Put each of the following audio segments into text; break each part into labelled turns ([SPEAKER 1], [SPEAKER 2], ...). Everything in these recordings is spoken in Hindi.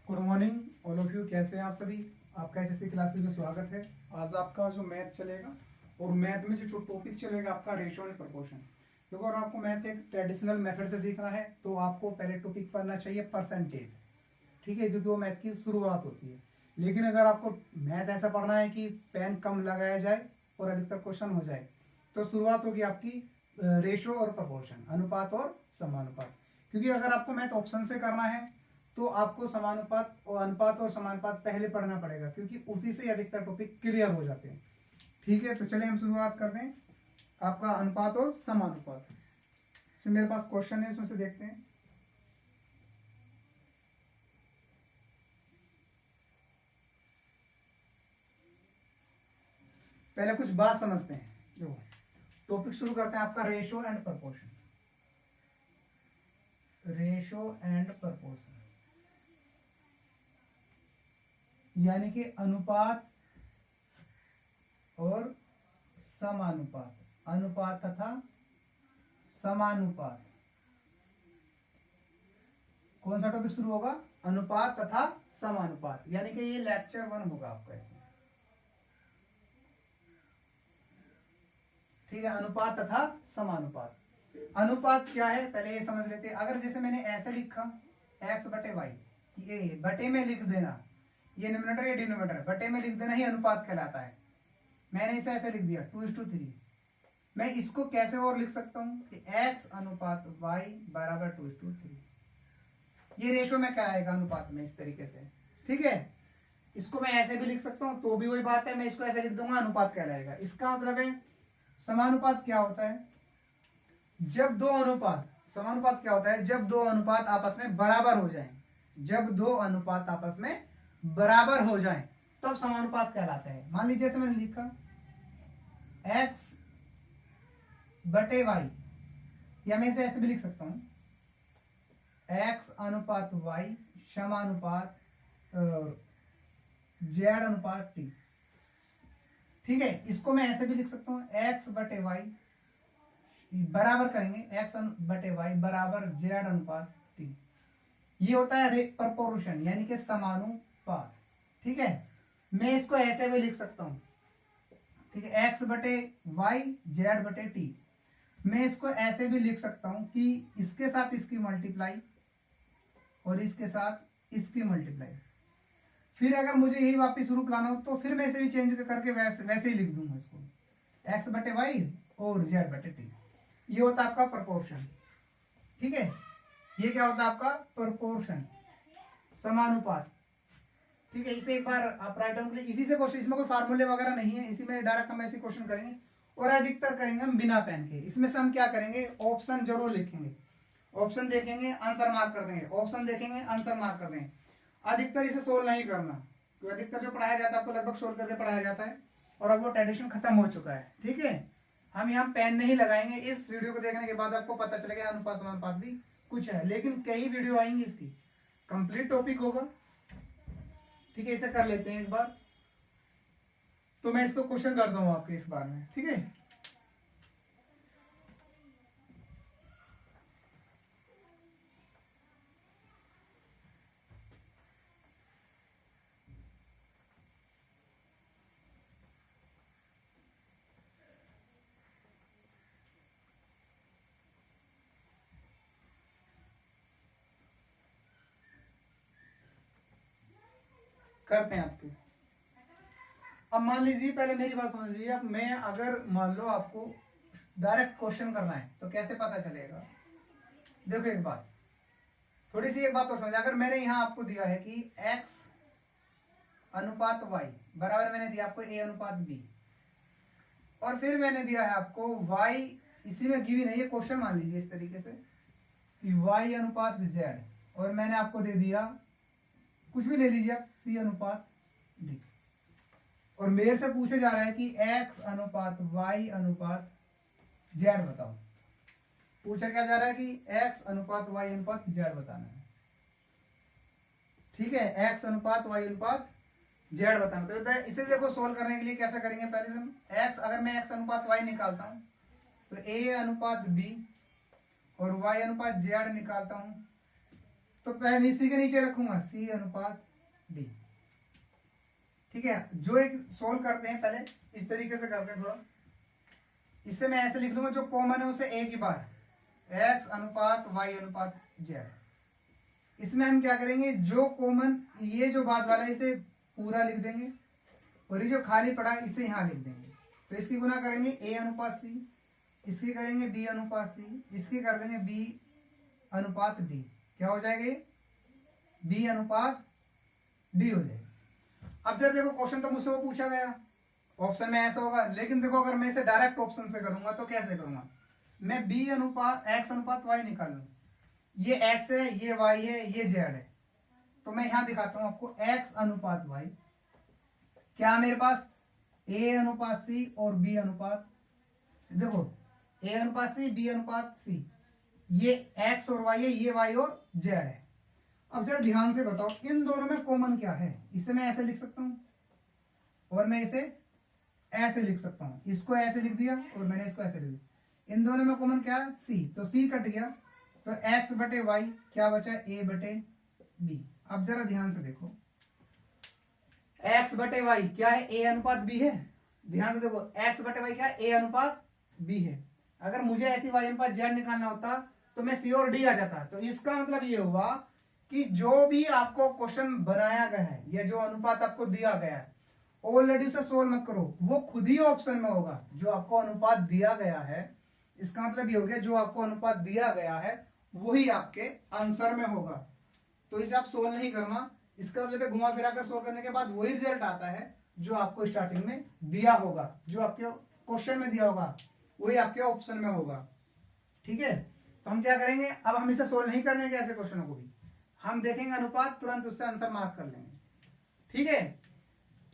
[SPEAKER 1] Good morning all of you. कैसे हैं आप सभी? आपका एसएससी क्लासेस में स्वागत है। आज आपका जो मैथ चलेगा और मैथ में जो टॉपिक चलेगा आपका रेशियो एंड प्रोपोर्शन। देखो, अगर आपको मैथ एक ट्रेडिशनल मेथड से सीखना है तो आपको पहले टॉपिक पढ़ना चाहिए परसेंटेज, ठीक है, क्योंकि वो मैथ की शुरुआत होती है। लेकिन अगर आपको मैथ ऐसा पढ़ना है कि पेन कम लगाया जाए और अधिकतर क्वेश्चन हो जाए, तो शुरुआत होगी आपकी रेशियो और प्रोपोर्शन, अनुपात और समानुपात। क्योंकि अगर आपको मैथ ऑप्शन से करना है तो आपको समानुपात और अनुपात और समानुपात पहले पढ़ना पड़ेगा, क्योंकि उसी से अधिकतर टॉपिक क्लियर हो जाते हैं। ठीक है, तो चलिए हम शुरुआत करते हैं आपका अनुपात और समानुपात। तो मेरे पास क्वेश्चन है, इसमें से देखते हैं। पहले कुछ बात समझते हैं। देखो, टॉपिक शुरू करते हैं आपका ratio and proportion. Ratio and proportion यानी कि अनुपात और समानुपात, अनुपात तथा समानुपात। कौन सा टॉपिक शुरू होगा? अनुपात तथा समानुपात, यानी कि ये लेक्चर 1 होगा आपका इसमें। ठीक है, अनुपात तथा समानुपात। अनुपात क्या है पहले ये समझ लेते हैं। अगर जैसे मैंने ऐसे लिखा x बटे वाई, ये बटे में लिख देना, ये न्यूमरेटर या डिनोमिनेटर बटे में लिख देना ही अनुपात कहलाता है। मैंने इसे ऐसे लिख दिया 2:3। मैं इसको कैसे और लिख सकता हूं कि x अनुपात y बराबर 2:3। ये रेशो में कहलाएगा अनुपात में, इस तरीके से। ठीक है, इसको मैं ऐसे भी लिख सकता हूं तो भी वही बात है, मैं इसको ऐसे लिख दूंगा, अनुपात कहलाएगा। इसका मतलब है समानुपात क्या होता है? जब दो अनुपात, समानुपात क्या होता है? जब दो अनुपात आपस में बराबर हो जाएं। जब दो अनुपात आपस में बराबर हो जाएं तब समानुपात कहलाता है। मान लीजिए जैसे मैंने लिखा x बटे वाई, या मैं इसे ऐसे भी लिख सकता हूं x अनुपात y समानुपात z अनुपात t। ठीक है, इसको मैं ऐसे भी लिख सकता हूं x बटे वाई बराबर करेंगे x बटे वाई बराबर z अनुपात t। ये होता है प्रोपोर्शन यानी कि समानुपात। ठीक है, मैं इसको ऐसे भी लिख सकता हूं, ठीक है, x बटे वाई z बटे t। मैं इसको ऐसे भी लिख सकता हूं कि इसके साथ इसकी मल्टीप्लाई और इसके साथ इसकी मल्टीप्लाई। फिर अगर मुझे यही वापस रूप लाना हो तो फिर मैं इसे भी चेंज करके वैसे ही लिख दूंगा इसको, x बटे वाई और z बटे t। ये होता है आपका प्रोपोर्शन। ठीक है, ये क्या होता है आपका? प्रोपोर्शन, समानुपात। ठीक है, इसे एक बार आप राइट डाउन करिए। इसी से क्वेश्चन, इसमें कोई फार्मूले वगैरह नहीं है, इसी में डायरेक्ट हम ऐसे क्वेश्चन करेंगे और अधिकतर करेंगे हम बिना पेन के। इसमें से हम क्या करेंगे, ऑप्शन जरूर लिखेंगे, ऑप्शन देखेंगे आंसर मार्क कर देंगे, ऑप्शन देखेंगे आंसर मार्क कर देंगे। अधिकतर इसे सोल्व नहीं करना, क्योंकि अधिकतर जो पढ़ाया जाता है आपको लगभग सोल्व करके पढ़ाया जाता है और अब वो ट्रेडिशन खत्म हो चुका है। ठीक है, हम यहाँ पेन नहीं लगाएंगे। इस वीडियो को देखने के बाद आपको पता चलेगा अनुपात समानुपात भी कुछ है, लेकिन कई वीडियो आएंगी, इसकी कंप्लीट टॉपिक होगा। ठीक है, इसे कर लेते हैं एक बार। तो मैं इसको क्वेश्चन करता हूं आपके इस बार में। ठीक है, करते हैं आपके। अब मान लीजिए, पहले मेरी बात समझ लीजिए। अब मैं अगर मान लो आपको डायरेक्ट क्वेश्चन करना है तो कैसे पता चलेगा? देखो एक बात, थोड़ी सी एक बात तो समझ। अगर मैंने यहाँ आपको दिया है कि x अनुपात y बराबर, मैंने दिया आपको a अनुपात b, और फिर मैंने दिया है आपको y, इसी में गिवन है ये क्वेश्चन, मान लीजिए इस तरीके से कि y अनुपात z, और मैंने आपको दे दिया कुछ भी ले लीजिए आप c अनुपात d, और मेरे से पूछे जा रहा है कि x अनुपात y अनुपात z बताओ। पूछा क्या जा रहा है कि x अनुपात y अनुपात z बताना है। ठीक है, x अनुपात y अनुपात z बताना। तो इसे देखो सोल्व करने के लिए कैसा करेंगे, पहले हम x, अगर मैं x अनुपात y निकालता हूं तो a अनुपात b और y अनुपात z निकालता हूं तो पहले सी के नीचे रखूंगा सी अनुपात डी। ठीक है, जो एक सोल्व करते हैं पहले इस तरीके से करते हैं थोड़ा। इससे मैं ऐसे लिख लूंगा जो कॉमन है उसे एक ही बार x अनुपात y अनुपात z। इसमें हम क्या करेंगे, जो कॉमन ये जो बाद वाला है इसे पूरा लिख देंगे और ये जो खाली पड़ा है इसे यहाँ लिख देंगे। तो इसकी गुना करेंगे a अनुपात c, इसकी करेंगे b अनुपात c, इसकी कर देंगे b अनुपात d। क्या हो जाएगा ये b अनुपात d हो जाएगा। अब जरा देखो क्वेश्चन तो मुझसे वो पूछा गया, ऑप्शन में ऐसा होगा, लेकिन देखो अगर मैं इसे डायरेक्ट ऑप्शन से करूंगा तो कैसे करूंगा, मैं b अनुपात x अनुपात y निकालूं। ये x है, ये y है, ये z है, तो मैं यहां दिखाता हूं आपको x अनुपात y। क्या मेरे पास a अनुपात c और b अनुपात, देखो a अनुपात c b अनुपात c, ये x और y है, ये y और z है। अब जरा ध्यान से बताओ इन दोनों में कॉमन क्या है। इसे मैं ऐसे लिख सकता हूं और मैं इसे ऐसे लिख सकता हूं, इसको ऐसे लिख दिया और मैंने इसको ऐसे लिख दिया। इन दोनों में कॉमन क्या है c, तो c कट गया, तो x बटे y क्या बचा a बटे b। अब जरा ध्यान से देखो x बटे y क्या है a अनुपात b है। ध्यान से देखो x बटे y क्या है a अनुपात b है। अगर मुझे ऐसी y अनुपात z निकालना होता तो मैं c और d आ जाता। तो इसका मतलब ये हुआ कि जो भी आपको क्वेश्चन बनाया गया है या जो अनुपात आपको दिया गया है ऑलरेडी उसे सोल्व मत करो, वो खुद ही ऑप्शन में होगा। जो आपको अनुपात दिया गया है, इसका मतलब ये हो गया जो आपको अनुपात दिया गया है वही आपके आंसर में होगा। तो इसे आप सोल्व नहीं करना, इसका मतलब घुमा फिरा कर सोल्व करने के बाद वही रिजल्ट आता है जो आपको स्टार्टिंग में दिया होगा, जो आपके क्वेश्चन में दिया होगा वही आपके ऑप्शन में होगा। ठीक है, तो हम क्या करेंगे, अब हम इसे सोल्व नहीं करेंगे ऐसे क्वेश्चनों को भी, हम देखेंगे अनुपात, तुरंत उससे आंसर मार्क कर लेंगे। ठीक है,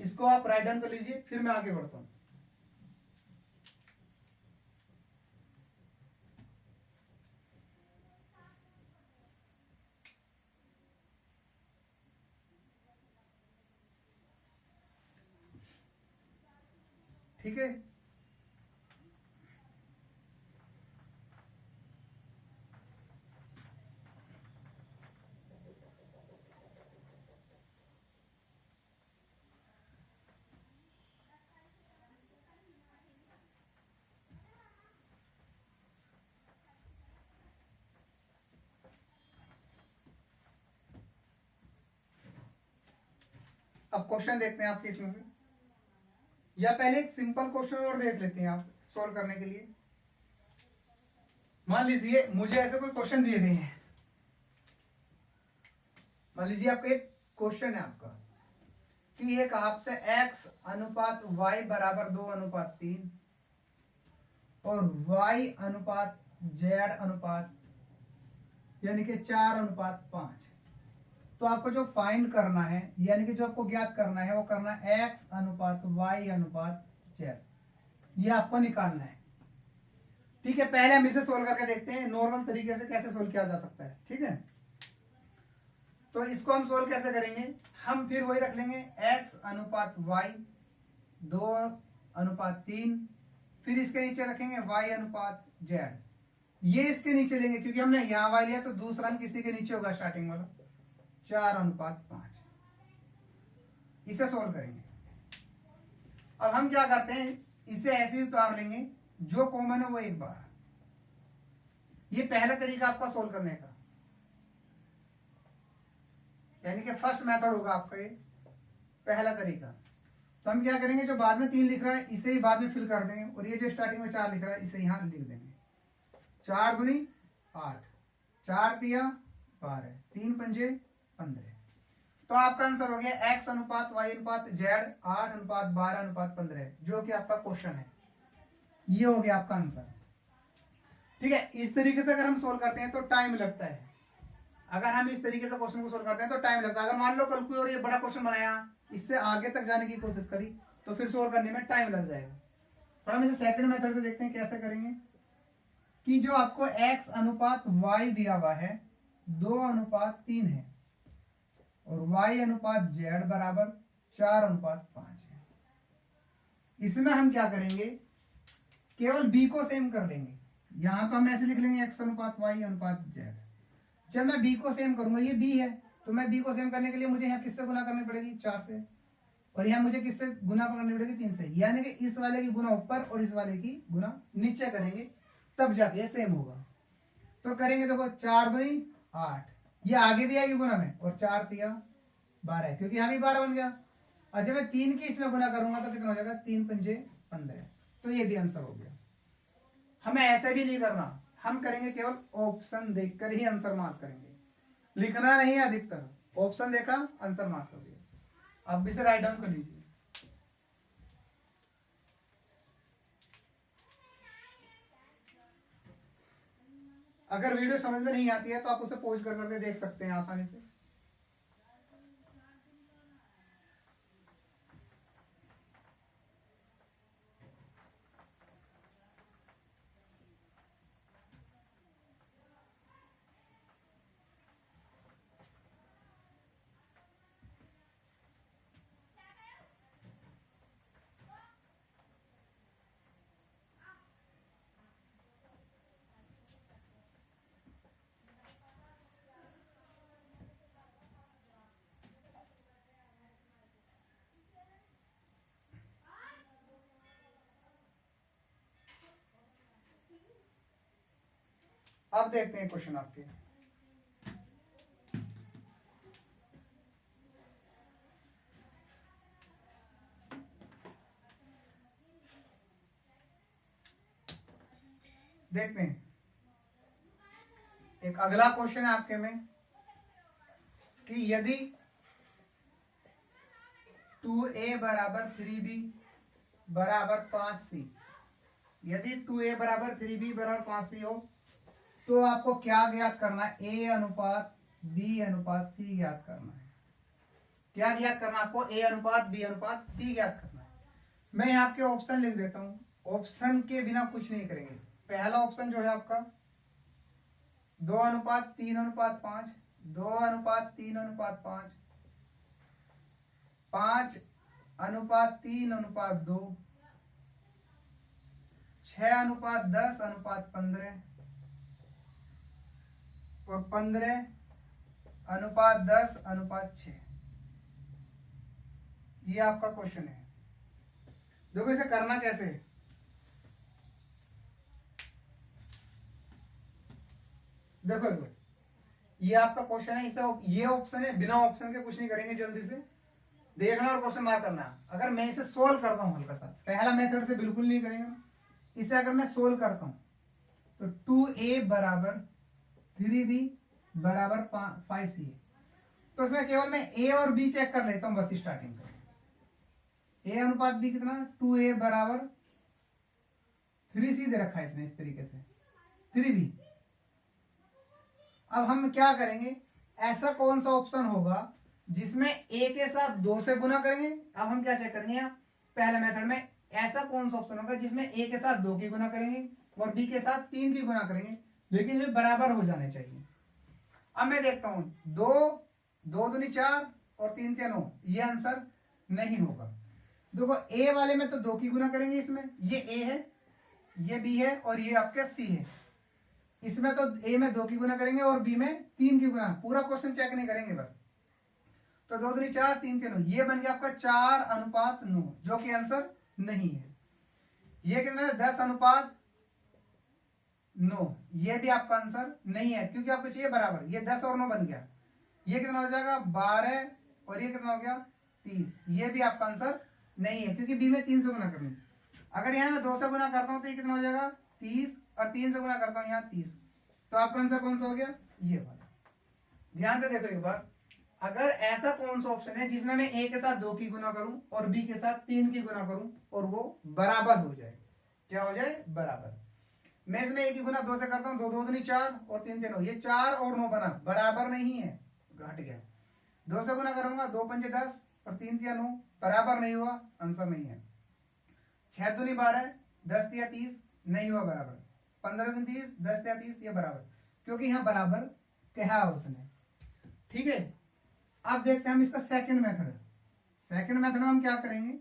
[SPEAKER 1] इसको आप राइट डाउन कर लीजिए, फिर मैं आगे बढ़ता हूं। ठीक है, अब क्वेश्चन देखते हैं आपके इसमें से, या पहले एक सिंपल क्वेश्चन और देख लेते हैं आप सोल्व करने के लिए। मान लीजिए मुझे ऐसे कोई क्वेश्चन दिए गए हैं, मान लीजिए आपका एक क्वेश्चन है आपका कि एक आपसे x अनुपात y बराबर 2 अनुपात 3 और y अनुपात z अनुपात यानी कि 4 अनुपात 5। तो आपको जो फाइंड करना है यानी कि जो आपको ज्ञात करना है वो करना है x अनुपात y अनुपात z, ये आपको निकालना है। ठीक है, पहले हम इसे सोल्व करके देखते हैं नॉर्मल तरीके से कैसे सोल्व किया जा सकता है। ठीक है, तो इसको हम सोल्व कैसे करेंगे, हम फिर वही रख लेंगे x अनुपात y 2 अनुपात 3, फिर इसके नीचे रखेंगे y अनुपात z। ये इसके नीचे लेंगे क्योंकि हमने यहां y लिया तो दूसरा हम किसी के नीचे होगा स्टार्टिंग वाला 4 अनुपात 5। इसे सोल्व करेंगे। अब हम क्या करते हैं, इसे ऐसे ही उतार लेंगे, जो कॉमन है वो एक बार। ये पहला तरीका आपका सोल्व करने का, यानी कि फर्स्ट मेथड होगा आपका ये पहला तरीका। तो हम क्या करेंगे, जो बाद में 3 लिख रहा है इसे ही बाद में फिल कर देंगे और ये जो स्टार्टिंग में 4 लिख रहा है इसे यहां लिख देंगे। 4 दूनी 8, 4 तिया 12, 3 पंजे 15। तो आपका आंसर हो गया x अनुपात y अनुपात z 8 अनुपात 12 अनुपात 15, जो कि आपका क्वेश्चन है। ये हो गया आपका आंसर। ठीक है, इस तरीके से अगर हम सोल्व करते हैं तो टाइम लगता है। अगर हम इस तरीके से क्वेश्चन को सोल्व करते हैं तो टाइम लगता है। अगर मान लो कल कोई और ये बड़ा क्वेश्चन बनाया, इससे आगे तक जाने की कोशिश करी, तो फिर सोल्व करने में टाइम लग जाएगा। थोड़ा हम इसे सेकंड मेथड से देखते हैं कैसे करेंगे। कि जो आपको x अनुपात y दिया हुआ है 2 अनुपात 3 है और y अनुपात z बराबर 4 अनुपात 5 है। इसमें हम क्या करेंगे, केवल b को सेम कर लेंगे। यहां तो हम ऐसे लिख लेंगे x अनुपात y अनुपात z, जब मैं बी को सेम करूंगा, ये बी है तो मैं बी को सेम करने के लिए मुझे यहाँ किससे गुना करनी पड़ेगी, 4 से, और यहाँ मुझे किससे गुना करनी पड़ेगी, 3 से। यानी कि इस वाले की गुना ऊपर और इस वाले की गुना नीचे करेंगे तब जाके सेम होगा। तो करेंगे, देखो 4 दूनी 8, ये आगे भी आएगी गुना में, और 4 तिया 12, क्योंकि यहाँ भी 12 बन गया। और जब मैं 3 की इसमें गुना करूंगा तो कितना हो जाएगा, 3 पंजे 15। तो ये भी आंसर हो गया। हमें ऐसे भी नहीं करना, हम करेंगे केवल ऑप्शन देखकर ही आंसर मार्क करेंगे, लिखना नहीं है अधिकतर। ऑप्शन देखा, आंसर मार्क कर दिया। अब इसे राइट डाउन कर लीजिए। अगर वीडियो समझ में नहीं आती है तो आप उसे पॉज कर करके देख सकते हैं आसानी से। अब देखते हैं क्वेश्चन आपके। देखते हैं, एक अगला क्वेश्चन है आपके में कि यदि 2a बराबर 3b बराबर 5c, यदि 2a बराबर 3b बराबर 5c हो तो आपको क्या ज्ञात करना है, a अनुपात b अनुपात c ज्ञात करना है। क्या ज्ञात करना है आपको, a अनुपात b अनुपात c ज्ञात करना है। मैं यहाँ आपके ऑप्शन लिख देता हूं, ऑप्शन के बिना कुछ नहीं करेंगे। पहला ऑप्शन जो है आपका 2 अनुपात 3 अनुपात 5, 2 अनुपात 3 अनुपात 5, 5 अनुपात 3 अनुपात 2, 6 अनुपात 10 अनुपात 15, और 15 अनुपात 10 अनुपात 6। ये आपका क्वेश्चन है। देखो इसे करना कैसे, देखो एक बार, ये आपका क्वेश्चन है, इसे ये ऑप्शन है, बिना ऑप्शन के कुछ नहीं करेंगे, जल्दी से देखना और क्वेश्चन मार्क करना। अगर मैं इसे सोल्व करता हूं हल्का सा, पहला मेथड से बिल्कुल नहीं करेंगे, इसे अगर मैं सोल्व करता हूं तो 2a बराबर 3b बराबर 5c, तो इसमें केवल मैं a और b चेक कर लेता हूं बस स्टार्टिंग में। a अनुपात b कितना, 2a बराबर 3c दे रखा है इसने इस तरीके से, 3b। अब हम क्या करेंगे, ऐसा कौन सा ऑप्शन होगा जिसमें a के साथ 2 से गुना करेंगे। अब हम क्या चेक करेंगे, पहले मेथड में ऐसा कौन सा ऑप्शन होगा जिसमें a के साथ 2 की गुना करेंगे और b के साथ 3 की गुना करेंगे, लेकिन वे बराबर हो जाने चाहिए। अब मैं देखता हूं, 2 दूनी 4 और 3 तिया 9, ये आंसर नहीं होगा। देखो a वाले में तो 2 की गुना करेंगे, इसमें ये a है, ये b है और ये आपके c है। इसमें तो a में 2 की गुना करेंगे और b में 3 की गुना, पूरा क्वेश्चन चेक नहीं करेंगे बस। तो 2 दूनी 4 3 तिया 9, ये बन गया आपका 4 अनुपात 9, जो कि आंसर नहीं है। ये कितना है, 10 अनुपात 9, ये भी आपका आंसर नहीं है, क्योंकि आपको चाहिए बराबर। ये 10 और 9 बन गया, ये कितना हो जाएगा 12, और ये कितना हो गया 30, ये भी आपका आंसर नहीं है, क्योंकि b में 3 से गुना करनी। अगर यहाँ मैं 2 से गुना करता हूं तो ये कितना हो जाएगा 30, और 3 से गुना करता हूं यहाँ 30, तो आपका आंसर कौन सा हो गया, ये वाला। ध्यान से देखो एक बार, अगर ऐसा कौन सा ऑप्शन है जिसमें मैं a के साथ 2 की गुना करूं और b के साथ 3 की गुना करूं और वो बराबर हो जाए, क्या हो जाए, बराबर। मैं इसमें a की गुना 2 से करता हूं, 2 दूनी 4 और 3 तिया 9, ये 4 और 9 बना, बराबर नहीं है, घट गया। 2 से गुना करूंगा, 2 पंजे 10 और 3 तिया 9, बराबर नहीं हुआ, आंसर नहीं है। 6 दूनी 12, 10 तिया 30, नहीं हुआ बराबर। 15 दूनी 30, 10 तिया 30, ये बराबर, क्योंकि यहाँ बराबर कहा उसने। ठीक है, अब देखते हैं हम इसका सेकंड मेथड। सेकंड मेथड में हम क्या करेंगे,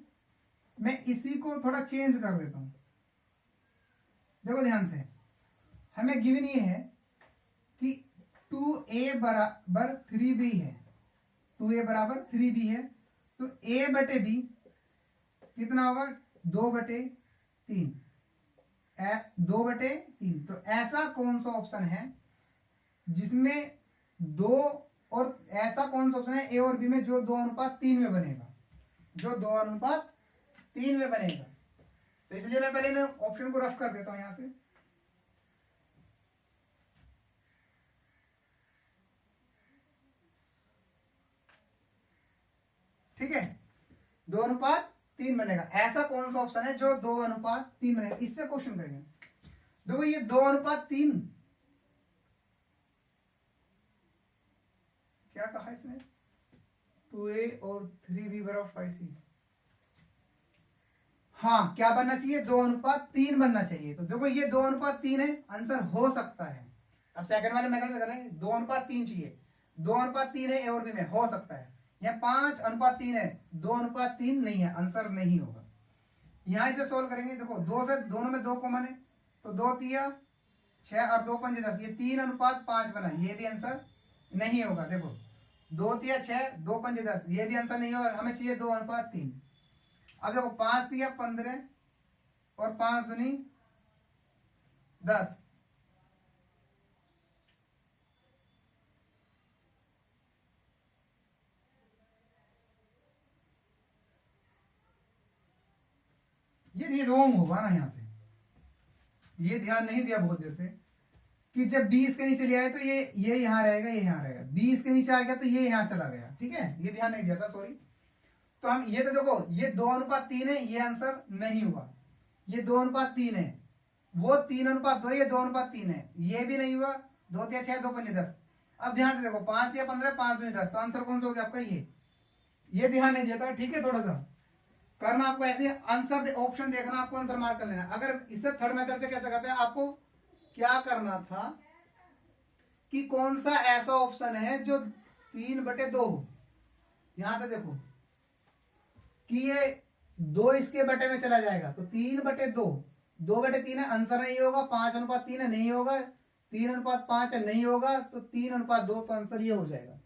[SPEAKER 1] मैं इसी को थोड़ा चेंज कर देता हूं। देखो ध्यान से, हमें गिवन ये है कि 2a बराबर 3b है, 2a बराबर 3b है, तो a बटे b कितना होगा 2/3, 2/3। तो ऐसा कौन सा ऑप्शन है जिसमें दो, और ऐसा कौन सा ऑप्शन है ए और बी में जो 2:3 में बनेगा, जो 2:3 में बनेगा। तो इसलिए मैं पहले ऑप्शन को रफ कर देता हूं यहां से। ठीक है, 2:3 बनेगा। ऐसा कौन सा ऑप्शन है जो 2:3 बनेगा, इससे क्वेश्चन करेंगे। देखो ये 2:3 क्या कहा इसने, 2a और 3b बराबर 5c। हाँ, क्या बनना चाहिए 2:3 बनना चाहिए। तो देखो ये 2:3 है, आंसर हो सकता है। अब सेकंड वाले मेथड से करेंगे, 2:3 चाहिए, 2:3 है ए और बी में, हो सकता है। यहाँ 5:3 है, 2:3 नहीं है, आंसर नहीं होगा। यहां इसे सोल्व करेंगे, देखो 2 से दोनों में 2 कॉमन है, तो 2 तिया 6 और 2 पंजे 10, ये 3:5 बना, ये भी आंसर नहीं होगा। देखो 2 तिया 6, 2 पंजे 10, ये भी आंसर नहीं होगा, हमें चाहिए 2:3। अब देखो 5 तिया 15 और 5 दूनी 10, ये रोंग होगा ना यहाँ से, ये ध्यान नहीं दिया बहुत देर से कि जब 20 के नीचे ले आए तो ये यहाँ रहेगा, ये यहाँ रहेगा, 20 के नीचे आ गया तो ये यहाँ चला गया। ठीक है, ये ध्यान नहीं दिया था, सॉरी। तो हम ये तो देखो ये 2:3 है, ये आंसर नहीं हुआ। ये 2:3 है, वो 3:2, ये 2:3 है, ये भी नहीं हुआ। 2 तिया 6, 2 पंजे 10। अब ध्यान से देखो 5 तिया 15, 5 दूनी 10, तो आंसर कौन सा हो गया आपका, ये ध्यान नहीं दिया था। ठीक है, थोड़ा सा करना आपको ऐसे, आंसर ऑप्शन देखना, आपको आंसर मार्क कर लेना। अगर इससे थर्ड मेथड से कैसे करते हैं, आपको क्या करना था कि कौन सा ऐसा ऑप्शन है जो 3/2 हो। यहां से देखो कि ये 2 इसके बटे में चला जाएगा, तो 3/2, 2/3 है, आंसर नहीं होगा। 5:3 है, नहीं होगा। 3:5 है, नहीं होगा। तो 3:2, तो आंसर ये हो जाएगा।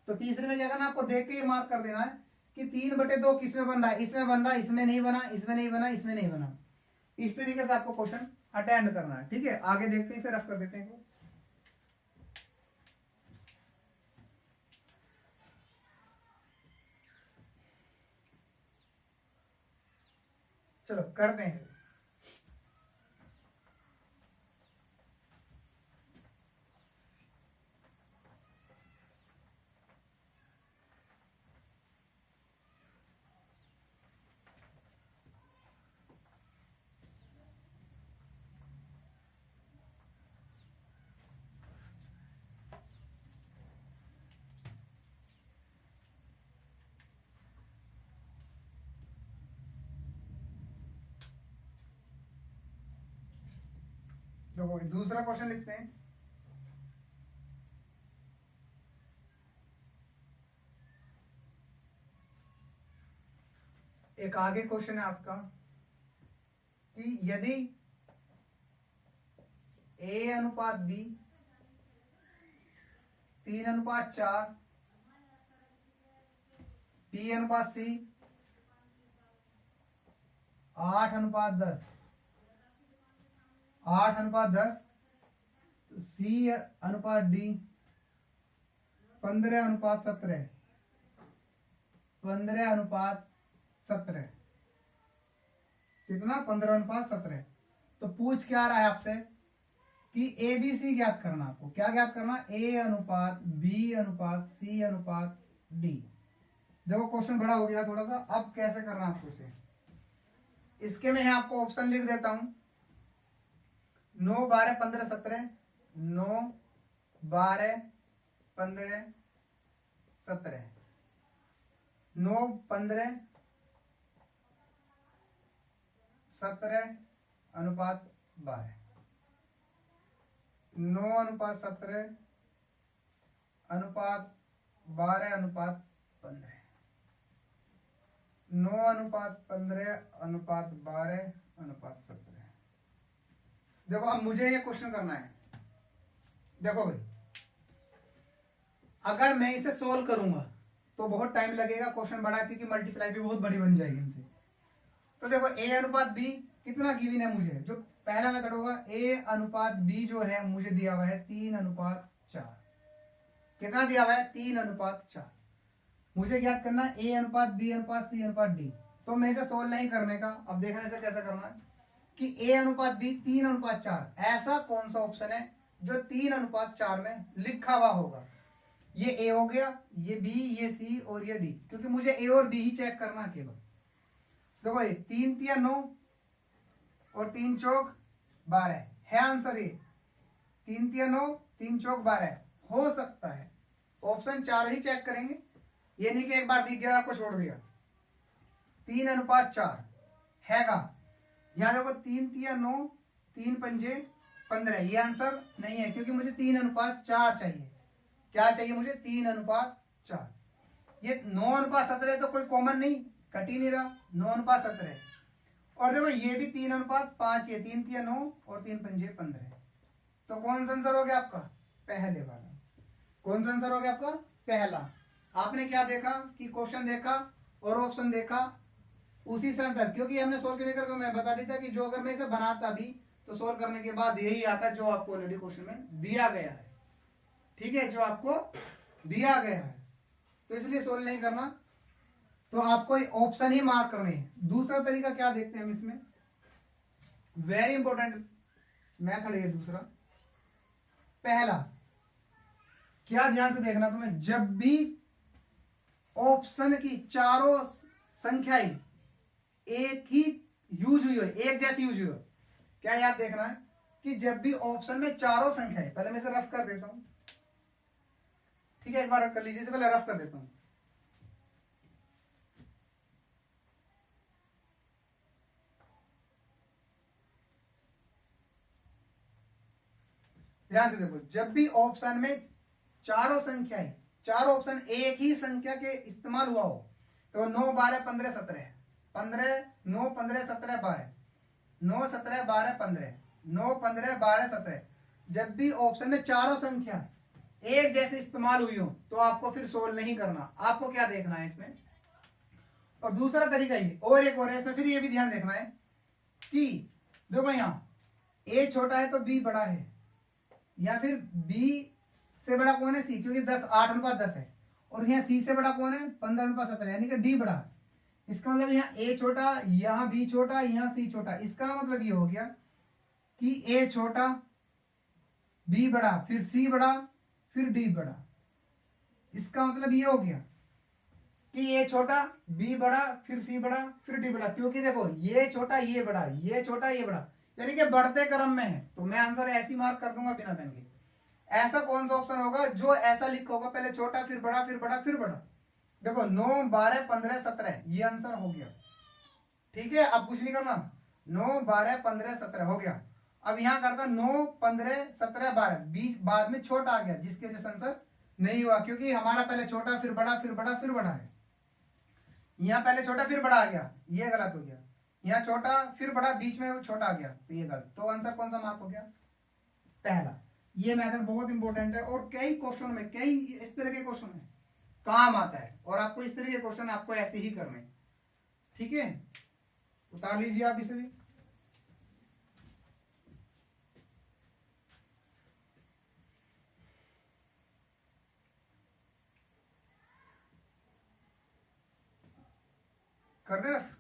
[SPEAKER 1] तो तीसरे में क्या करना, आपको देख के ही मार्क कर देना है कि 3/2 किस में बन रहा है, इसमें बन रहा है, इसमें नहीं बना, इसमें नहीं बना, इसमें नहीं बना। इस तरीके से आपको क्वेश्चन अटेंड करना है। ठीक है, आगे देखते हैं, इसे रफ कर देते हैं। चलो करते हैं। देखो दूसरा क्वेश्चन लिखते हैं। एक आगे क्वेश्चन है आपका कि यदि A/B 3:4, B/C 8:10, 8:10, C/D 15:17, 15:17, कितना 15:17। तो पूछ क्या रहा है आपसे कि ABC ज्ञात करना। आपको क्या ज्ञात करना, A/B/C/D। देखो क्वेश्चन बड़ा हो गया थोड़ा सा, अब कैसे करना आपको इसे। इसके मैं आपको ऑप्शन लिख देता हूं, 9, 12, 15, 17, 9, 12, 15, 17, 9, 15, 17 अनुपात 12, 9:17 अनुपात 12 अनुपात 15, 9:15 अनुपात 12 अनुपात 17। देखो अब मुझे ये क्वेश्चन करना है। देखो भाई अगर मैं इसे सोल्व करूंगा तो बहुत टाइम लगेगा, क्वेश्चन बड़ा, क्योंकि मल्टीप्लाई भी बहुत बड़ी बन जाएगी इनसे। तो देखो ए अनुपात बी कितना गिवन है मुझे, जो पहला मेथड होगा ए अनुपात बी जो है मुझे दिया हुआ है 3:4। कितना दिया हुआ है? 3:4। मुझे ज्ञात करना ए अनुपात बी अनुपात सी अनुपात डी। तो मैं इसे सोल्व नहीं करने का, अब देखने से कैसे करना है कि ए अनुपात बी 3:4, ऐसा कौन सा ऑप्शन है जो 3:4 में लिखा हुआ होगा। ये ए हो गया, ये बी, ये सी और ये डी, क्योंकि मुझे ए और बी ही चेक करना केवल। देखो ये 3 तिया 9 और 3 चौक 12 है आंसर। ये 3 तिया 9 3 चौक 12 हो सकता है। ऑप्शन 4 ही चेक करेंगे, ये नहीं कि एक बार दिख गया आपको छोड़ दिया। 3:4 हैगा। यहां देखो 3 तिया 9 3 पंजे 15, ये आंसर नहीं है, क्योंकि मुझे 3:4 चाहिए। क्या चाहिए मुझे? 3:4। ये 9:17 तो कोई कॉमन नहीं, कट ही नहीं रहा, 9:17। और देखो ये भी 3:5, ये 3 तिया 9 और 3 पंजे 15। तो कौन सा आंसर हो गया आपका? पहले वाला। कौन सा आंसर हो गया आपका? पहला। आपने क्या देखा कि क्वेश्चन देखा और ऑप्शन देखा, उसी से आंसर, क्योंकि हमने सोल्व करने करके मैं बता देता कि जो अगर मैं इसे बनाता भी तो सोल्व करने के बाद यही आता जो आपको ऑलरेडी क्वेश्चन में दिया गया है। ठीक है, जो आपको दिया गया है, तो इसलिए सोल्व नहीं करना, तो आपको ऑप्शन ही मार्क करने हैं। दूसरा तरीका क्या देखते हैं हम इसमें, वेरी इंपॉर्टेंट मेथड है दूसरा। पहला क्या ध्यान से देखना तुम्हें, जब भी ऑप्शन की चारों संख्याएं एक ही यूज हुई हो, एक जैसी यूज हुई हो, क्या याद देखना है कि जब भी ऑप्शन में चारों संख्याएं, पहले मैं इसे रफ कर देता हूं, ठीक है, एक बार कर लीजिए, इसे पहले रफ कर देता हूं। ध्यान से देखो, जब भी ऑप्शन में चारों संख्याएं, चारों ऑप्शन एक ही संख्या के इस्तेमाल हुआ हो, तो 9 12 15 17 15 9 15 17 12 9 17 12 15 9 15 12 17, जब भी ऑप्शन में चारों संख्या एक जैसे इस्तेमाल हुई हो तो आपको फिर सोल्व नहीं करना, आपको क्या देखना है इसमें। और दूसरा तरीका ये, और एक और है इसमें, फिर ये भी ध्यान देखना है कि देखो यहां ए छोटा है तो बी बड़ा है, या फिर बी से बड़ा कौन है? सी, क्योंकि 8:10 है। और यहाँ सी से बड़ा कौन है? 15:17, यानी कि डी बड़ा। इसका मतलब यहाँ ए छोटा, यहाँ बी छोटा, यहाँ सी छोटा। इसका मतलब ये हो गया कि ए छोटा, बी बड़ा, फिर सी बड़ा, फिर डी बड़ा। इसका मतलब ये हो गया कि ए छोटा, बी बड़ा, फिर सी बड़ा, फिर डी बड़ा, क्योंकि देखो ये छोटा ये बड़ा, ये छोटा ये बड़ा, यानी कि बढ़ते क्रम में है। तो मैं आंसर ऐसी मार्क कर दूंगा बिना पेन के। ऐसा कौन सा ऑप्शन होगा जो ऐसा लिखा होगा, पहले छोटा फिर बड़ा फिर बड़ा फिर बड़ा। देखो 9 12 15 17, ये आंसर हो गया। ठीक है, अब कुछ नहीं करना, 9 12 15 17 हो गया। अब यहां करता 9 15 17 12, बीच बाद में छोटा आ गया, जिसके वजह से आंसर नहीं हुआ, क्योंकि हमारा पहले छोटा फिर बड़ा फिर बड़ा फिर बड़ा है। यहाँ पहले छोटा फिर बड़ा आ गया, ये गलत हो गया। यहाँ छोटा फिर बड़ा, बीच में छोटा आ गया, तो ये गलत। तो आंसर कौन सा मार्क हो गया? पहला। ये मेथड बहुत इंपॉर्टेंट है और कई क्वेश्चन में, कई इस तरह के क्वेश्चन में काम आता है, और आपको इस तरह के क्वेश्चन आपको ऐसे ही करने। ठीक है, उतार लीजिए आप इसे भी। कर दे रफ।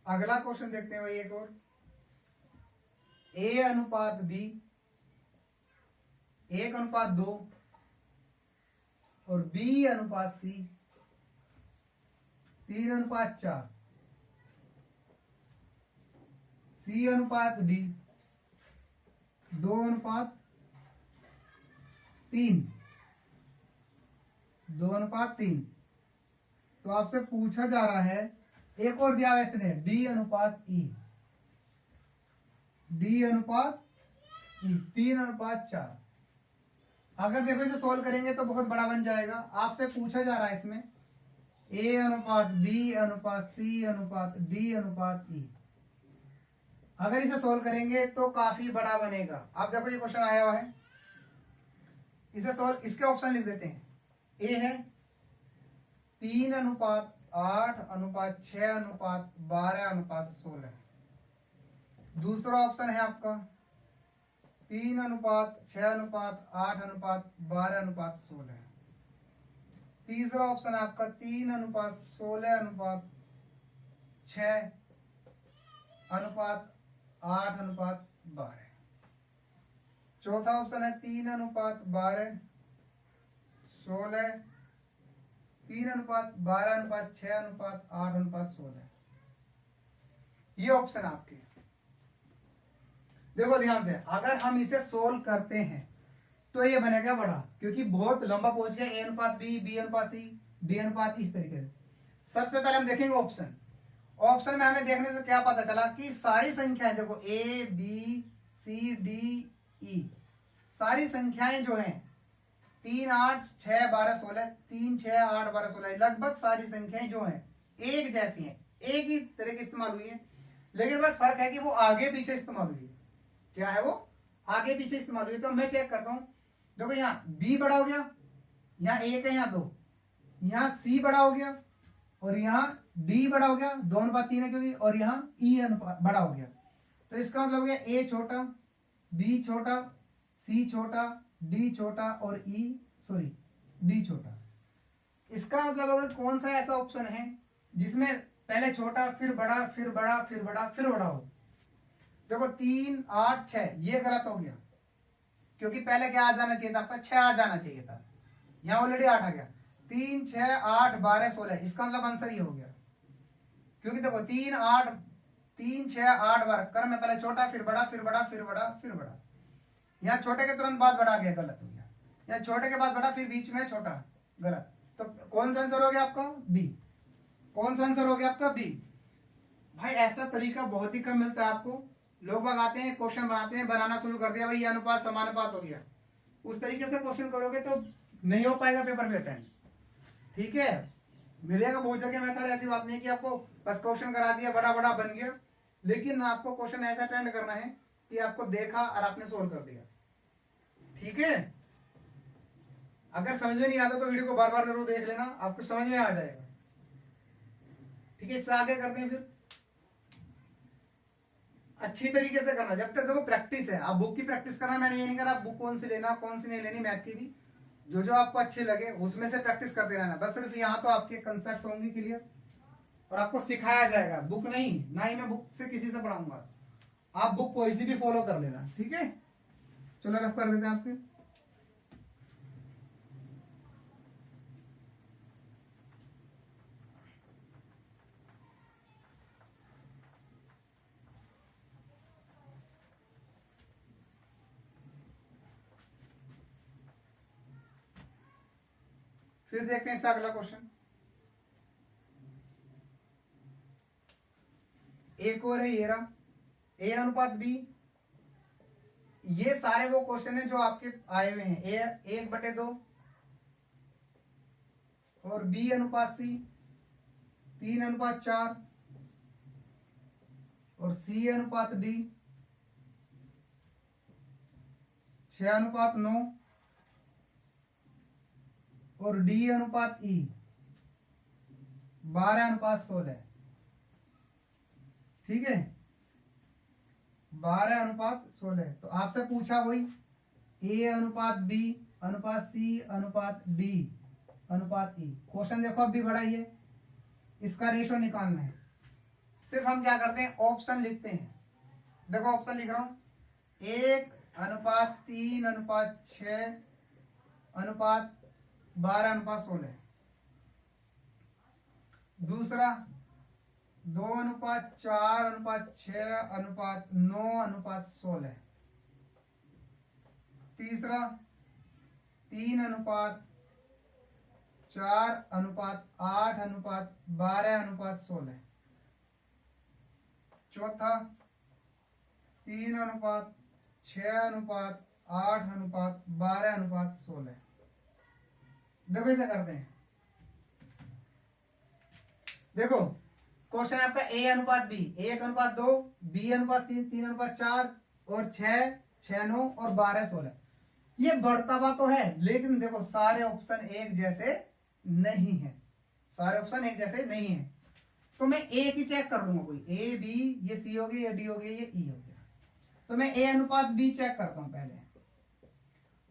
[SPEAKER 1] अगला क्वेश्चन देखते हैं भाई, एक और। ए अनुपात बी 1:2 और बी अनुपात सी 3:4, सी अनुपात डी 2:3, 2:3। तो आपसे पूछा जा रहा है एक और दिया वैसे ने डी अनुपात ई, डी अनुपात ई 3:4। अगर देखो इसे सोल्व करेंगे तो बहुत बड़ा बन जाएगा। आपसे पूछा जा रहा है इसमें ए अनुपात बी अनुपात सी अनुपात डी अनुपात ई। अगर इसे सोल्व करेंगे तो काफी बड़ा बनेगा। आप देखो ये क्वेश्चन आया हुआ है, इसे सोल्व, इसके ऑप्शन लिख देते हैं। ए है 3:8:6:12:16। दूसरा ऑप्शन है आपका 3:6:8:12:16। तीसरा ऑप्शन है आपका 3:16:6:8:12। चौथा ऑप्शन है 3:12:16, 3:12:6:8:16। ये ऑप्शन आपके। देखो ध्यान से, अगर हम इसे सोल्व करते हैं तो ये बनेगा बड़ा, क्योंकि बहुत लंबा पहुंच गया। ए अनुपात बी, बी अनुपात सी, डी अनुपात इस तरीके से। सबसे पहले हम देखेंगे ऑप्शन। ऑप्शन में हमें देखने से क्या पता चला कि सारी संख्याएं, देखो A B C D E, सारी संख्याएं जो हैं 3, 8, 6, 12, 16, 3, 6, 8, 12, 16, लगभग सारी संख्याएं जो हैं एक जैसी हैं, एक ही तरह की इस्तेमाल हुई है। लेकिन बस फर्क है कि वो आगे पीछे इस्तेमाल हुई है। क्या है वो? आगे पीछे इस्तेमाल हुई है। तो मैं चेक करता हूं, देखो यहाँ बी बड़ा हो गया, यहाँ एक है, यहाँ 2, यहाँ सी बड़ा हो गया, और यहाँ डी बड़ा हो गया, 2:3 है क्योंकि, और यहाँ ई बड़ा हो गया। तो इसका मतलब हो गया ए छोटा, बी छोटा, सी छोटा, डी छोटा, और डी छोटा। इसका मतलब अगर कौन सा ऐसा ऑप्शन है जिसमें पहले छोटा फिर बड़ा फिर बड़ा फिर बड़ा फिर बड़ा हो। देखो 3, 8, 6 ये गलत हो गया, क्योंकि पहले क्या आ जाना चाहिए था आपका? 6 आ जाना चाहिए था। यहाँ ऑलरेडी 8 आ गया। 3, 6, 8, 12, 16, इसका मतलब आंसर ये हो गया। क्योंकि देखो 3, 6, 8, 12 क्रम में पहले छोटा फिर बड़ा फिर बड़ा फिर बड़ा फिर बड़ा। यहाँ छोटे के तुरंत बाद बड़ा आ गया, गलत हो गया। यहाँ छोटे के बाद बड़ा फिर बीच में छोटा, गलत। तो कौन सा आंसर हो गया आपका? बी। कौन सा आंसर हो गया आपका? बी। भाई ऐसा तरीका बहुत ही कम मिलता है आपको। लोग बाग आते हैं, क्वेश्चन बनाते हैं, बनाना शुरू कर दिया, भाई ये अनुपात समानुपात हो गया। उस तरीके से क्वेश्चन करोगे तो नहीं हो पाएगा पेपर में अटेंड। ठीक है, मिलेगा बहुत जगह मेथड, ऐसी बात नहीं कि आपको बस क्वेश्चन करा दिया, बड़ा बड़ा बन गया। लेकिन आपको क्वेश्चन ऐसा अटेंड करना है कि आपको देखा और आपने सोल्व कर दिया। ठीक है, अगर समझ में नहीं आता तो वीडियो को बार बार जरूर देख लेना, आपको समझ में आ जाएगा। ठीक है, इससे आगे करते हैं फिर। अच्छी तरीके से करना, जब तक देखो प्रैक्टिस है। आप बुक की प्रैक्टिस करना, मैंने ये नहीं करा बुक कौन सी लेना कौन सी नहीं लेनी, मैथ की भी जो जो आपको अच्छी लगे उसमें से प्रैक्टिस करते रहना। बस सिर्फ यहाँ तो आपके कंसेप्ट होंगे क्लियर, और आपको सिखाया जाएगा, बुक नहीं, ना ही मैं बुक से किसी से पढ़ाऊंगा। आप बुक कोई सी भी फॉलो कर लेना। ठीक है, चलो रफ कर देते हैं आपके। फिर देखते हैं इसका अगला क्वेश्चन। एक और है ये रहा, ए अनुपात बी। ये सारे वो क्वेश्चन है जो आपके आए हुए हैं। ए 1/2 और बी अनुपात सी 3:4 और सी अनुपात डी 6:9 और डी अनुपात ई 12:16। ठीक है, 12:16। तो आपसे पूछा वही ए अनुपात बी अनुपात सी अनुपात डी अनुपात ई। क्वेश्चन देखो अब भी बड़ा ही है, इसका रेशो निकालना है। सिर्फ हम क्या करते हैं, ऑप्शन लिखते हैं। देखो ऑप्शन लिख रहा हूं, 1:3:6:12:16। दूसरा 2:4:6:9:16। तीसरा 3:4:8:12:16। चौथा 3:6:8:12:16। देखो इसे करते हैं। देखो क्वेश्चन आपका A:B, 1:2, B:3, 3:4 और 6:9 और 12:16। ये बढ़ता हुआ तो है, लेकिन देखो सारे ऑप्शन एक जैसे नहीं है, सारे ऑप्शन एक जैसे नहीं है। तो मैं ए की चेक कर लूंगा, कोई ए बी, ये सी हो गई, ये डी हो गई, ये ई हो गया। तो मैं A:B चेक करता हूं पहले।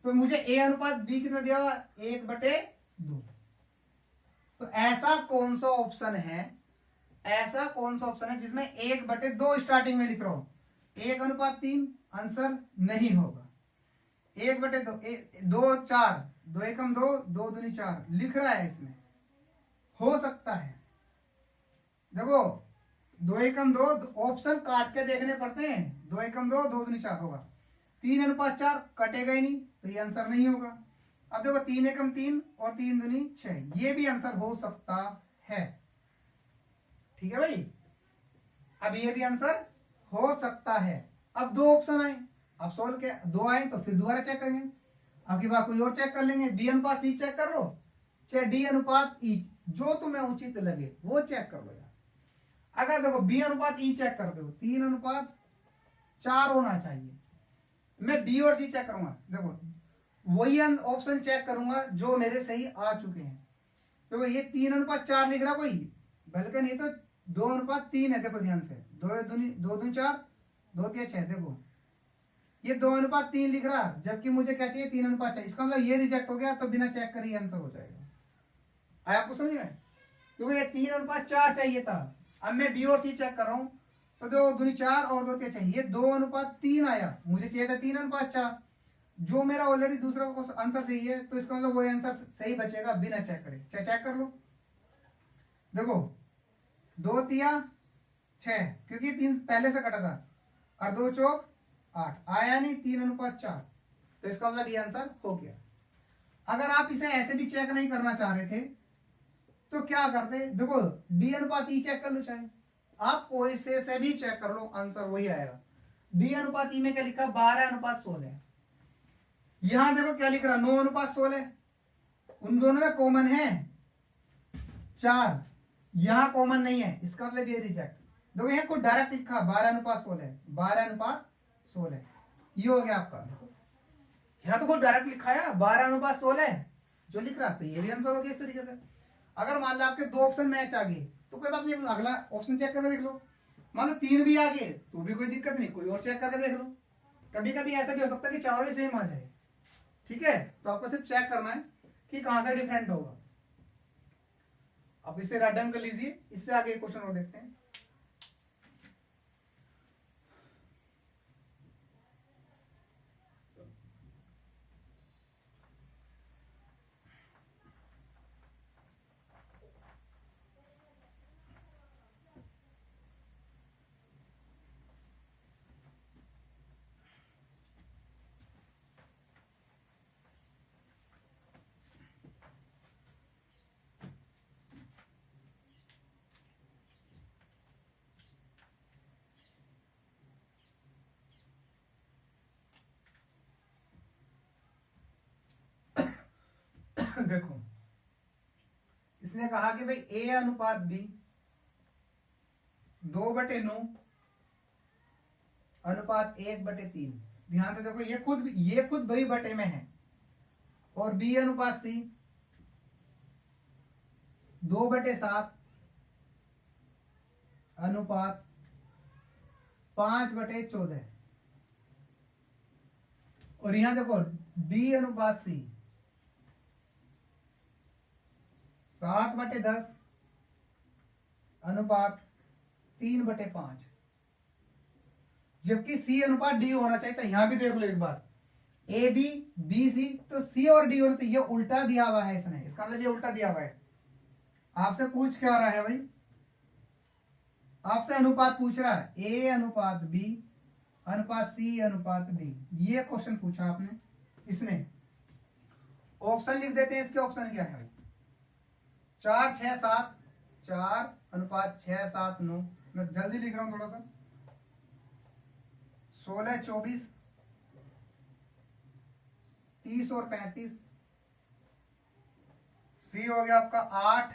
[SPEAKER 1] तो मुझे A:B कितना दिया हुआ, 1/2। तो ऐसा कौन सा ऑप्शन है, ऐसा कौन सा ऑप्शन है जिसमें 1/2 स्टार्टिंग में लिख रहा हूं? 1:3 आंसर नहीं होगा। 1/2, 2 4, 2 एकम 2, 2 दूनी 4 लिख रहा है इसमें, हो सकता है। देखो 2 एकम 2, ऑप्शन काट के देखने पड़ते हैं। 2 एकम 2, 2 दूनी 4 होगा। 3:4 कटेगा ही नहीं, तो ये आंसर नहीं होगा। अब देखो 3 एकम 3 और 3 दूनी 6, ये भी आंसर हो सकता है। ठीक है भाई, अब ये भी आंसर हो सकता है। अब 2 ऑप्शन आए, अब सोल्व के 2 आए तो फिर दोबारा चेक करेंगे। अब की बात कोई और चेक कर लेंगे, B:C चेक कर लो, चाहे D:E, जो तुम्हें उचित लगे वो चेक कर लो यार। अगर देखो B:E चेक कर दो, 3:4 होना चाहिए। मैं B और C चेक करूंगा, देखो वही ऑप्शन चेक करूंगा जो मेरे सही आ चुके हैं। देखो ये 3:4 लिख रहा कोई, बल्कि नहीं तो 2:3 है। देखो ध्यान से, 2 दूनी 4, 2 3 6। देखो ये 2:3 लिख रहा, जबकि मुझे क्या चाहिए, 3:4। इसका मतलब ये रिजेक्ट हो गया, तो बिना चेक करे आंसर हो जाएगा। आया आपको समझ में? क्योंकि ये 3:4 चाहिए था। अब मैं B और C चेक कर रहा हूं, तो 2 दूनी 4 और 2 3 चाहिए, 2:3 आया, मुझे चाहिए था 3:4। जो मेरा ऑलरेडी दूसरा आंसर सही है, तो इसका मतलब वो आंसर सही बचेगा बिना चेक करे। चेक कर लो, देखो 2 3 6, क्योंकि 3 पहले से कटा था, और 2 चौक 8 आया नहीं, 3:4। तो इसका मतलब ये आंसर हो गया। अगर आप इसे ऐसे भी चेक नहीं करना चाह रहे थे तो क्या करते, देखो D:E चेक कर लो, चाहे आप कोई से भी चेक कर लो, आंसर वही आएगा। D:E में क्या लिखा, 12:16। यहां देखो क्या लिख रहा, 9:16। उन दोनों में कॉमन है 4, यहां कॉमन नहीं है, इसका मतलब ये रिजेक्ट। देखो यहाँ को डायरेक्ट लिखा 12:16, 12:16, ये हो गया आपका। यहाँ तो खुद डायरेक्ट लिखा है 12:16 जो लिख रहा, तो ये भी आंसर हो गया इस तरीके से। अगर मान लो आपके 2 ऑप्शन मैच आ गए तो कोई बात नहीं, अगला ऑप्शन चेक करके देख लो। मान लो 3 भी आ गए तो भी कोई दिक्कत नहीं, कोई और चेक करके देख लो। कभी कभी ऐसा भी हो सकता है कि चारों ही सेम आ जाए। ठीक है, तो आपको सिर्फ चेक करना है कि कहां से डिफरेंट होगा। आप इसे राइट डाउन कर लीजिए, इससे आगे क्वेश्चन और देखते हैं। देखो इसने कहा कि भाई A:B 2/9 अनुपात 1/3। ध्यान से देखो, ये खुद बड़ी बटे में है, और B:C 2/7 अनुपात 5/14। और यहां देखो D:C 7/10 अनुपात 3/5, जबकि C:D होना चाहिए था। यहां भी देख लो एक बार, AB, BC, तो C और D होना, तो ये उल्टा दिया हुआ है इसने, इसका मतलब ये उल्टा दिया हुआ है। आपसे पूछ क्या रहा है भाई, आपसे अनुपात पूछ रहा है, A:B अनुपात C:B, ये क्वेश्चन पूछा आपने इसने। ऑप्शन लिख देते हैं, इसके ऑप्शन क्या है भाई, 4 6 7, 4 अनुपात 6 7 9। मैं जल्दी लिख रहा हूं थोड़ा सा, 16, 24, 30 और 35। सी हो गया आपका 8,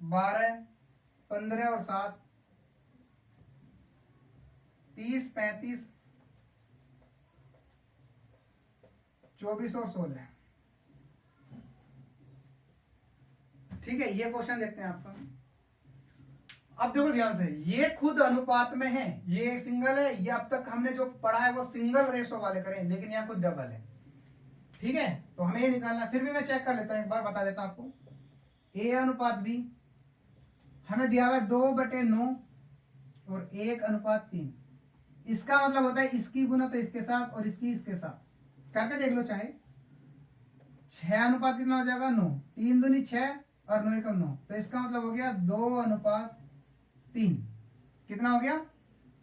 [SPEAKER 1] 12, 15 और 7, 30, 35, 24 और 16। ठीक है, ये क्वेश्चन देखते हैं आपका। अब देखो ध्यान से, ये खुद अनुपात में है, ये सिंगल है, ये अब तक हमने जो पढ़ा है वो सिंगल रेशो वाले करें, लेकिन यहाँ खुद डबल है। ठीक है, तो हमें ये निकालना, फिर भी मैं चेक कर लेता हूँ, एक बार बता देता हूँ आपको। ए अनुपात बी हमें दिया हुआ है 2/9 और 1/3। इसका मतलब होता है इसकी गुना तो इसके साथ और इसकी इसके साथ करके देख लो चाहे। 6 अनुपात कितना हो जाएगा 9, 3 दूनी 6 और 9 एकम 9, तो इसका मतलब हो गया 2/3। कितना हो गया?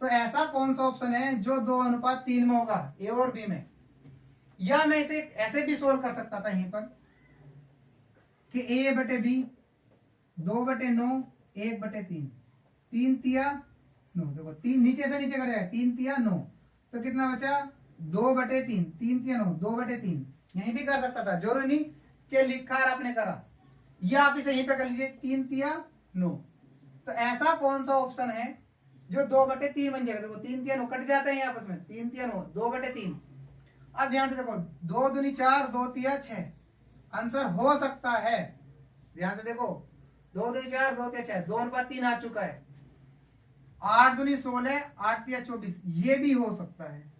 [SPEAKER 1] तो ऐसा कौन सा ऑप्शन है जो 2/3 में होगा, ए और बी में? या मैं इसे ऐसे भी सोल्व कर सकता था यहीं पर कि ए बटे बी 2/9 1/3, 3 तिया 9। देखो 3 नीचे से नीचे कट जाएगा, 3 तिया 9, तो कितना बचा 2/3, 3 तिया 9, 2/3। यहीं भी कर सकता था, जरूरी नहीं कि लिखा और आपने करा, या आप इसे यहीं पे कर लीजिए 3 तिया 9। तो ऐसा कौन सा ऑप्शन है जो 2/3 बन जाएगा? देखो 3 तिया 9 कट जाते हैं आपस में, 3 तिया 9 2/3। अब ध्यान से देखो, 2 दूनी 4, 2 तिया 6, आंसर हो सकता है। ध्यान से देखो, 2 दूनी 4, 2 तिया 6, 2/3 आ चुका है। 8 दूनी 16, 8 तिया 24, ये भी हो सकता है।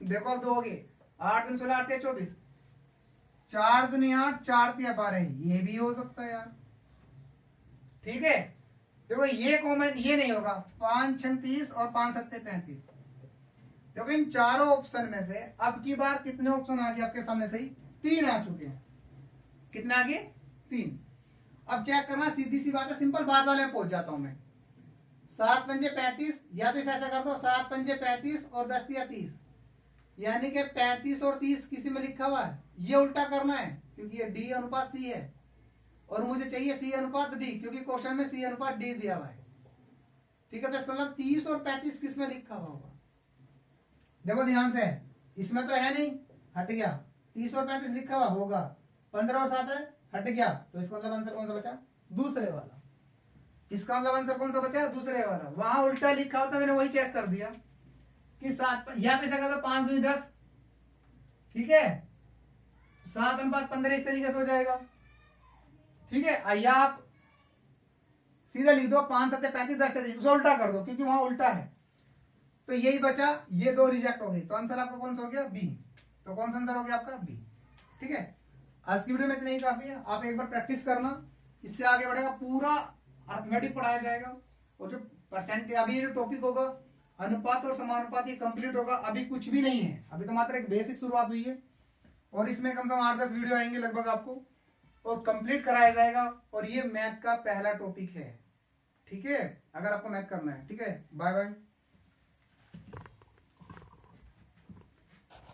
[SPEAKER 1] देखो अब 2 हो गए, 8 दूनी 16, 8 तिया 24, 4 दूनी 8, 4 तिया 12, ये भी हो सकता है यार। ठीक है, देखो ये कॉमन, ये नहीं होगा। 5 6 30 और 5 7 35। देखो इन चारों ऑप्शन में से अब की बार कितने ऑप्शन आ गए आपके सामने? सही 3 आ चुके हैं। कितना आगे? 3। अब चेक करना, सीधी सी बात है, सिंपल बात वाले में पहुंच जाता हूं मैं। 7 पंजे 35, या तो इसे ऐसा कर दो 7 पंजे 35 और 10 तिया 30, यानी कि 35 और 30 किसी में लिखा हुआ है, ये उल्टा करना है क्योंकि ये डी अनुपात सी है और मुझे चाहिए सी अनुपात डी, क्योंकि क्वेश्चन में सी अनुपात डी दिया हुआ है। ठीक है, तो इसका मतलब 30 और 35 किस में लिखा हुआ होगा? देखो ध्यान से, इसमें तो है नहीं, हट गया। 30 और 35 लिखा हुआ होगा, 15 और 7 है, हट गया। तो इसका मतलब आंसर कौन सा बचा? दूसरे वाला। इसका मतलब आंसर कौन सा बचा? दूसरे वाला। वहां उल्टा लिखा होता, मैंने वही चेक कर दिया कि 7, या तो ऐसा कर दो 5 दूनी 10, ठीक है, 7/15 इस तरीके से हो जाएगा। ठीक है, या आप सीधा लिख दो 5 7 35 10 33, उसे उल्टा कर दो क्योंकि वहां उल्टा है। तो यही बचा, ये 2 रिजेक्ट हो गई, तो आंसर आपका कौन सा हो गया? बी। तो कौन सा आंसर हो गया आपका? बी। ठीक है, आज की वीडियो में इतना ही काफी है। आप एक बार प्रैक्टिस करना, इससे आगे बढ़ेगा, पूरा अर्थमेटिक पढ़ाया जाएगा। और जो परसेंट अभी ये जो टॉपिक होगा अनुपात और समानुपात, ये कंप्लीट होगा। अभी कुछ भी नहीं है, अभी तो मात्र एक बेसिक शुरुआत हुई है, और इसमें कम से कम 8-10 वीडियो आएंगे लगभग आपको, और कंप्लीट कराया जाएगा। और ये मैथ का पहला टॉपिक है। ठीक है, अगर आपको मैथ करना है। ठीक है, बाय बाय।